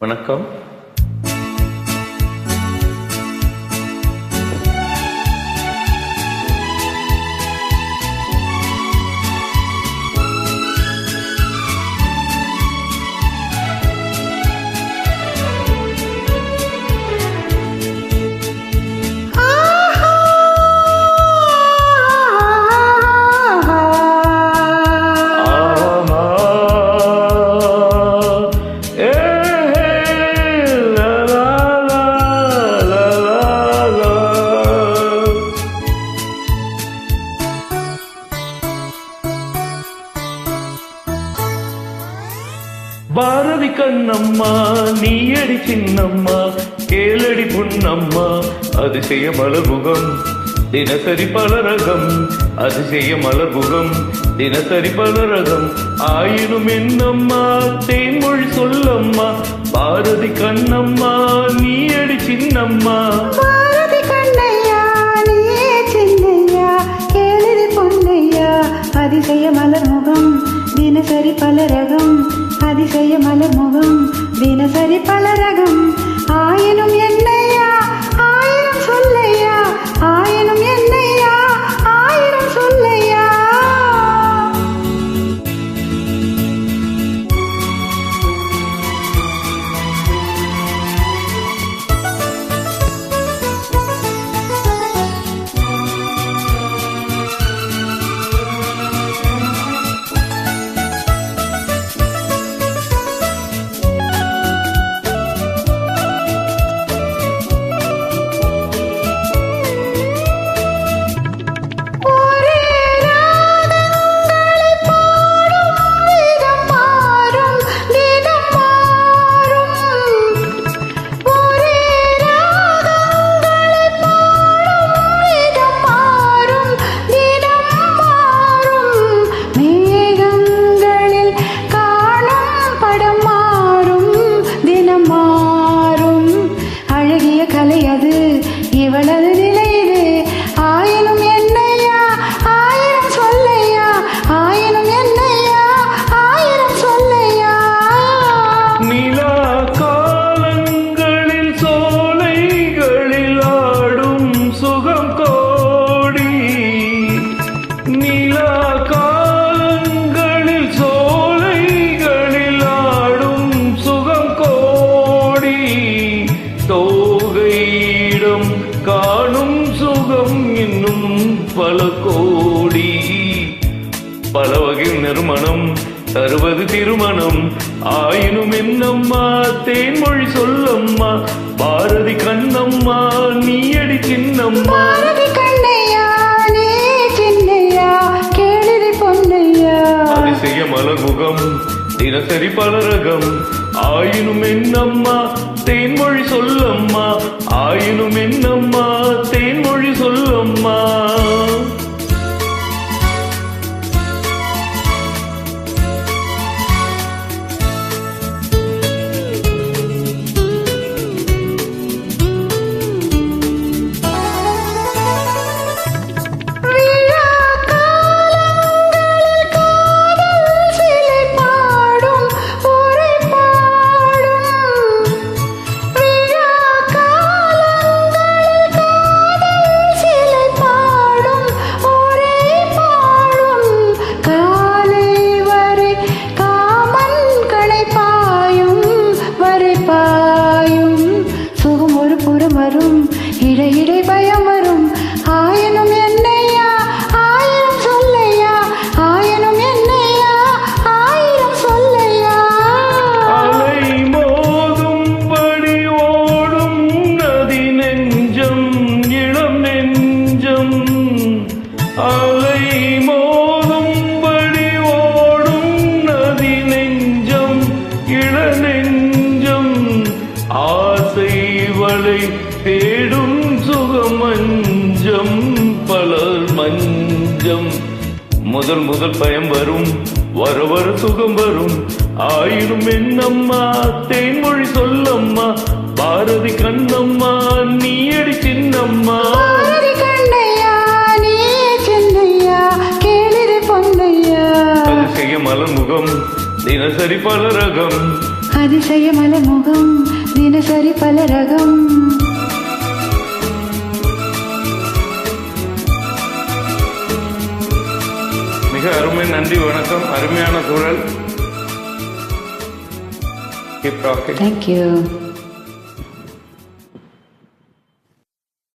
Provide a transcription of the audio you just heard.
வணக்கம். பாரதி கண்ணம்மா நீயடி சின்னம்மா, கேளடி பொன்னம்மா அதிசய மலர்முகம் தினசரி பலரகம், அதிசய மலர்முகம் தினசரி பலரகம். ஆயினும் என்னம்மா தேன்மொழி சொல்லம்மா, பாரதி கண்ணம்மா நீயடி சின்னம்மா. பாரதி கண்ணையா நீயே சின்னையா, கேளடி பொன்னையா அதிசய மலர்முகம் தினசரி பலரகம், அதிசய மலர்முகம் தினசரி பலரகம். ஆயினும் என்னையா ஆயிரம் சொல்லையா, ஆயினும் என்னையா ஆயிரம் சொல்லையா. இவளது நிலையிலே ஆயினும் என்னையா ஆயிரம் சொல்லையா, ஆயினும் என்னையா ஆயிரம் சொல்லையா. நிலா காலங்களில் சோலைகளில் ஆடும் சுகம் கோடி, நிலா காலங்களில் சோலைகளில் ஆடும் சுகம் கோடி, தோகையிடம் காணும் சுகம் இன்னும் பல கோடி. பல வகை நறுமணம் தருவது திருமணம், ஆயினும் என்னம்மா தேன்மொழி சொல்லம்மா, பாரதி கண்ணம்மா நீயடி சின்னம்மா. பாரதி கண்ணையா நீ சின்னையா, கேளடி பொன்னையா அதிசய மலர்முகம் தினசரி பலரகம். ஆயினும் என்னம்மா தேன்மொழி சொல்லம்மா, ஆயினும் என்னம்மா தேன்மொழி சொல்லம்மா. வரும் இடையிடை பயம் வரும், ஆயினும் என்னையா ஆயிரம் சொல்லையா, ஆயினும் என்னையா ஆயிரம் சொல்லையா. அலை மோதும்படி ஓடும் நதி நெஞ்சம் இளம் நெஞ்சம், அலை மோதும்படி ஓடும் நதி நெஞ்சம் இள நெஞ்சம், ஆசை வளை தேடும் சுகம் மஞ்சம் பலர் மஞ்சம். முதல் முதல் பயம் வரும் வர வர சுகம் வரும், ஆயினும் என்னம்மா தேன்மொழி சொல்லம்மா, பாரதி கண்ணம்மா நீயடி சின்னம்மா. பாரதி கண்ணையா நீ சின்னையா, கேளடி பொன்னையா அதிசய மலர்முகம் தினசரி பலரகம், அதிசய மலமுகம் தினசரி பல ரகம். மிக அருமை, நன்றி, வணக்கம். அருமையான சூழல். Keep talking. Thank you.